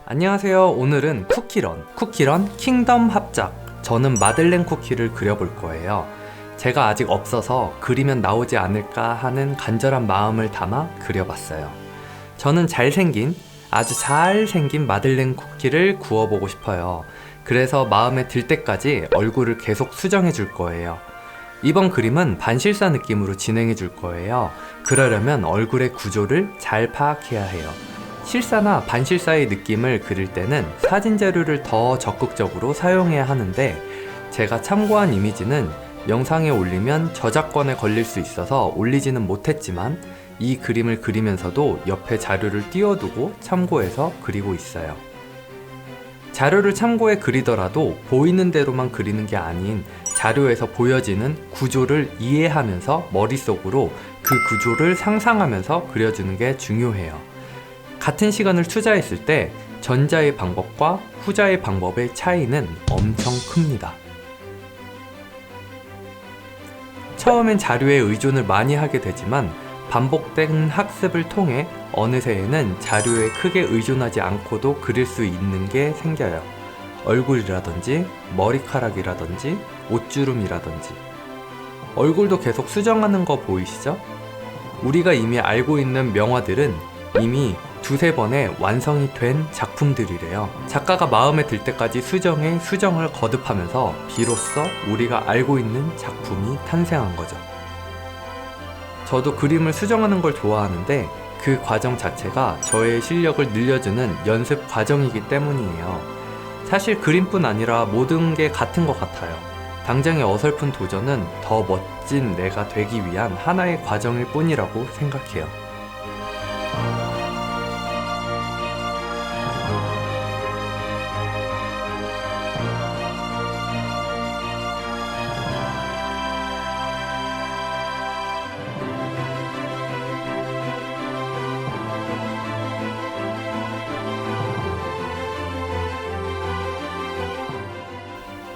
안녕하세요. 오늘은 쿠키런 킹덤 합작. 저는 마들렌 쿠키를 그려볼 거예요. 제가 아직 없어서 그리면 나오지 않을까 하는 간절한 마음을 담아 그려봤어요. 저는 아주 잘생긴 마들렌 쿠키를 구워보고 싶어요. 그래서 마음에 들 때까지 얼굴을 계속 수정해 줄 거예요. 이번 그림은 반실사 느낌으로 진행해 줄 거예요. 그러려면 얼굴의 구조를 잘 파악해야 해요. 실사나 반실사의 느낌을 그릴 때는 사진 자료를 더 적극적으로 사용해야 하는데, 제가 참고한 이미지는 영상에 올리면 저작권에 걸릴 수 있어서 올리지는 못했지만, 이 그림을 그리면서도 옆에 자료를 띄워두고 참고해서 그리고 있어요. 자료를 참고해 그리더라도 보이는 대로만 그리는 게 아닌 자료에서 보여지는 구조를 이해하면서 머릿속으로 그 구조를 상상하면서 그려주는 게 중요해요. 같은 시간을 투자했을 때 전자의 방법과 후자의 방법의 차이는 엄청 큽니다. 처음엔 자료에 의존을 많이 하게 되지만 반복된 학습을 통해 어느새에는 자료에 크게 의존하지 않고도 그릴 수 있는 게 생겨요. 얼굴이라든지 머리카락이라든지 옷주름이라든지. 얼굴도 계속 수정하는 거 보이시죠? 우리가 이미 알고 있는 명화들은 이미 두세 번에 완성이 된 작품들이래요. 작가가 마음에 들 때까지 수정을 거듭하면서 비로소 우리가 알고 있는 작품이 탄생한 거죠. 저도 그림을 수정하는 걸 좋아하는데 그 과정 자체가 저의 실력을 늘려주는 연습 과정이기 때문이에요. 사실 그림뿐 아니라 모든 게 같은 것 같아요. 당장의 어설픈 도전은 더 멋진 내가 되기 위한 하나의 과정일 뿐이라고 생각해요.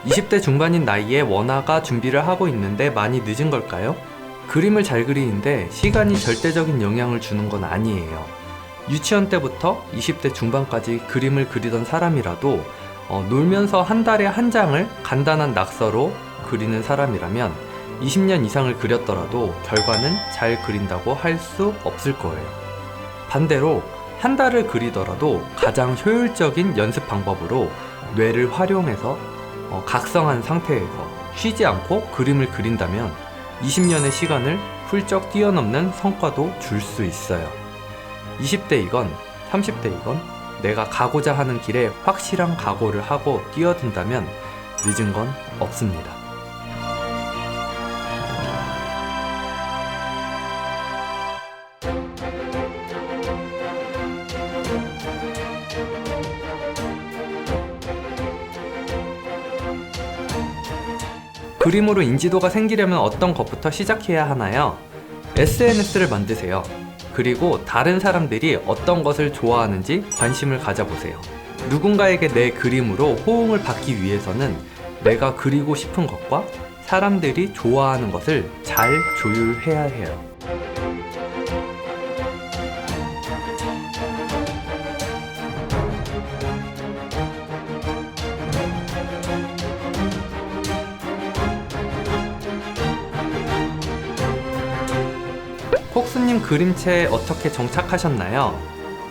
20대 중반인 나이에 원화가 준비를 하고 있는데 많이 늦은 걸까요? 그림을 잘 그리는데 시간이 절대적인 영향을 주는 건 아니에요. 유치원 때부터 20대 중반까지 그림을 그리던 사람이라도 놀면서 한 달에 한 장을 간단한 낙서로 그리는 사람이라면 20년 이상을 그렸더라도 결과는 잘 그린다고 할 수 없을 거예요. 반대로 한 달을 그리더라도 가장 효율적인 연습 방법으로 뇌를 활용해서 각성한 상태에서 쉬지 않고 그림을 그린다면 20년의 시간을 훌쩍 뛰어넘는 성과도 줄 수 있어요. 20대이건 30대이건 내가 가고자 하는 길에 확실한 각오를 하고 뛰어든다면 늦은 건 없습니다. 그림으로 인지도가 생기려면 어떤 것부터 시작해야 하나요? SNS를 만드세요. 그리고 다른 사람들이 어떤 것을 좋아하는지 관심을 가져보세요. 누군가에게 내 그림으로 호응을 받기 위해서는 내가 그리고 싶은 것과 사람들이 좋아하는 것을 잘 조율해야 해요. 콕스님 그림체에 어떻게 정착하셨나요?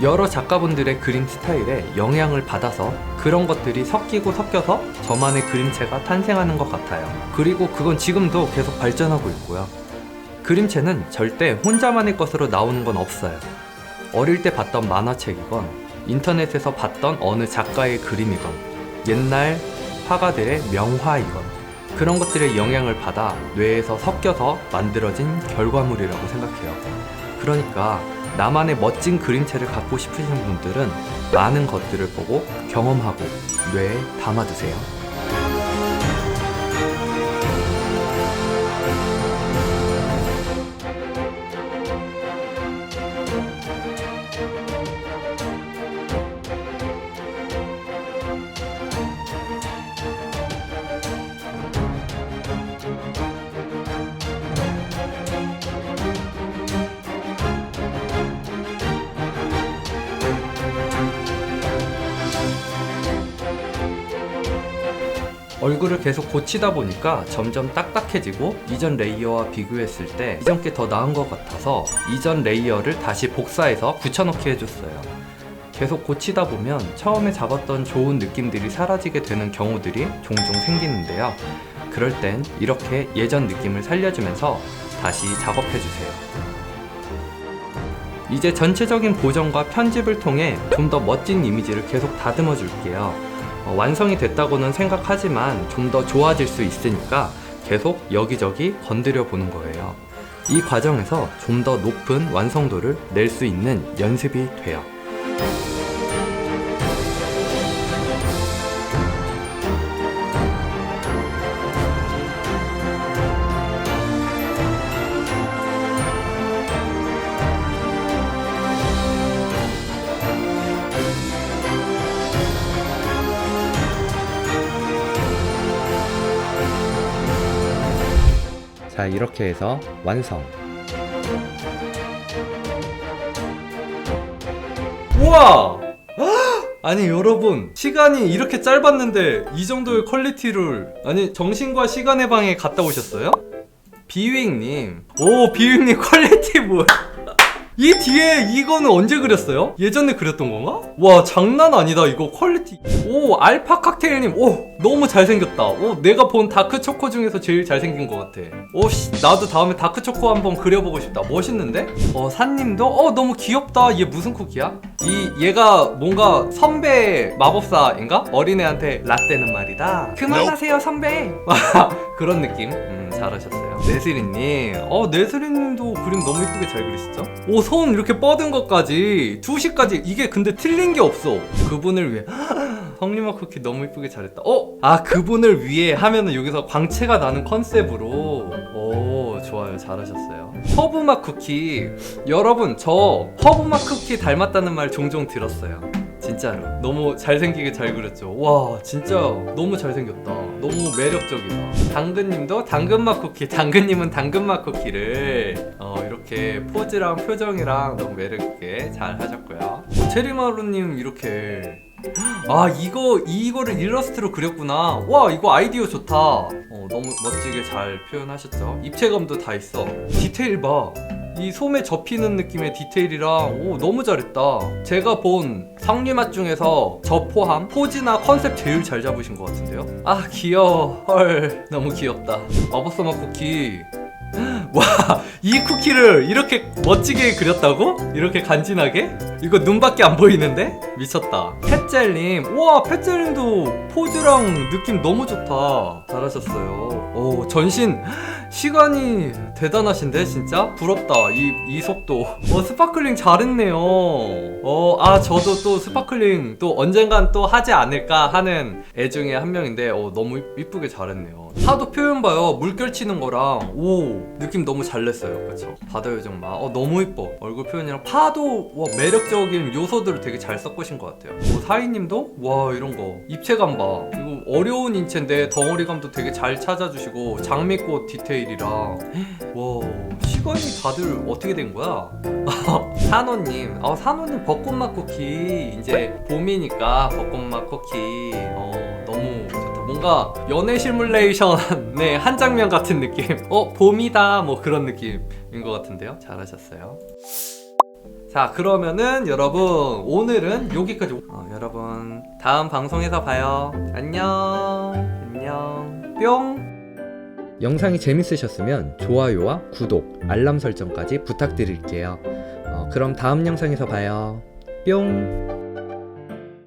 여러 작가분들의 그림 스타일에 영향을 받아서 그런 것들이 섞여서 저만의 그림체가 탄생하는 것 같아요. 그리고 그건 지금도 계속 발전하고 있고요. 그림체는 절대 혼자만의 것으로 나오는 건 없어요. 어릴 때 봤던 만화책이건 인터넷에서 봤던 어느 작가의 그림이건 옛날 화가들의 명화이건 그런 것들의 영향을 받아 뇌에서 섞여서 만들어진 결과물이라고 생각해요. 그러니까 나만의 멋진 그림체를 갖고 싶으신 분들은 많은 것들을 보고 경험하고 뇌에 담아두세요. 얼굴을 계속 고치다 보니까 점점 딱딱해지고 이전 레이어와 비교했을 때 이전 게 더 나은 것 같아서 이전 레이어를 다시 복사해서 붙여넣기 해줬어요. 계속 고치다 보면 처음에 잡았던 좋은 느낌들이 사라지게 되는 경우들이 종종 생기는데요. 그럴 땐 이렇게 예전 느낌을 살려주면서 다시 작업해주세요. 이제 전체적인 보정과 편집을 통해 좀 더 멋진 이미지를 계속 다듬어 줄게요. 완성이 됐다고는 생각하지만 좀 더 좋아질 수 있으니까 계속 여기저기 건드려 보는 거예요. 이 과정에서 좀 더 높은 완성도를 낼 수 있는 연습이 돼요. 자, 이렇게 해서 완성. 우와! 아니 여러분, 시간이 이렇게 짧았는데 이 정도의 퀄리티를, 아니 정신과 시간의 방에 갔다 오셨어요? 비윙님, 오 비윙님 퀄리티 뭐야? 이 뒤에 이거는 언제 그렸어요? 예전에 그렸던 건가? 와 장난 아니다 이거 퀄리티. 오 알파 칵테일님, 오 너무 잘생겼다. 오 내가 본 다크 초코 중에서 제일 잘생긴 것 같아. 오 씨, 나도 다음에 다크 초코 한번 그려보고 싶다. 멋있는데? 산님도 너무 귀엽다. 얘 무슨 쿠키야? 얘가 뭔가 선배 마법사인가? 어린애한테 라떼는 말이다. 그만하세요 선배. 그런 느낌. 잘하셨어요. 네스리님, 네스리님도 그림 너무 이쁘게 잘 그리시죠? 오, 손 이렇게 뻗은 것까지 2시까지. 이게 근데 틀린 게 없어. 그분을 위해. 성리마 쿠키 너무 이쁘게 잘했다. 그분을 위해 하면은 여기서 광채가 나는 컨셉으로. 오, 좋아요. 잘하셨어요. 허브맛 쿠키. 여러분, 저 허브맛 쿠키 닮았다는 말 종종 들었어요. 진짜로 너무 잘생기게 잘 그렸죠. 와 진짜 너무 잘생겼다. 너무 매력적이다. 당근님도 당근맛 쿠키. 당근님은 당근맛 쿠키를 이렇게 포즈랑 표정이랑 너무 매력있게 잘 하셨고요. 체리마루님 이렇게 이거를 일러스트로 그렸구나. 와 이거 아이디어 좋다. 너무 멋지게 잘 표현하셨죠. 입체감도 다 있어. 디테일 봐. 이 솜에 접히는 느낌의 디테일이랑 너무 잘했다. 제가 본 상류맛 중에서 저 포함 포즈나 컨셉 제일 잘 잡으신 것 같은데요. 귀여워. 헐 너무 귀엽다. 마법사맛 쿠키. 와, 이 쿠키를 이렇게 멋지게 그렸다고? 이렇게 간지나게? 이거 눈밖에 안 보이는데? 미쳤다. 펫젤님, 우와 펫젤님도 포즈랑 느낌 너무 좋다. 잘하셨어요. 오 전신 시간이 대단하신데 진짜? 부럽다. 이 속도. 스파클링 잘했네요. 저도 또 스파클링 또 언젠간 또 하지 않을까 하는 애 중에 한 명인데 너무 이쁘게 잘했네요. 파도 표현 봐요. 물결 치는 거랑 느낌 너무 잘 냈어요. 그쵸? 바다 요정마 너무 이뻐. 얼굴 표현이랑 파도 매력적인 요소들을 되게 잘 섞으신 것 같아요. 사이님도 와 이런 거 입체감 봐. 이거 어려운 인체인데 덩어리감도 되게 잘 찾아주시고 장미꽃 디테일이랑 와 시간이 다들 어떻게 된 거야? 산호님, 산호님 벚꽃맛 쿠키. 이제 봄이니까 벚꽃맛 쿠키 너무 좋다. 뭔가 연애 시뮬레이션의 한 장면 같은 느낌. 봄이다 뭐 그런 느낌인 것 같은데요. 잘하셨어요. 자 그러면은 여러분 오늘은 여기까지. 여러분 다음 방송에서 봐요. 안녕 뿅. 영상이 재밌으셨으면 좋아요와 구독, 알람 설정까지 부탁드릴게요. 그럼 다음 영상에서 봐요. 뿅.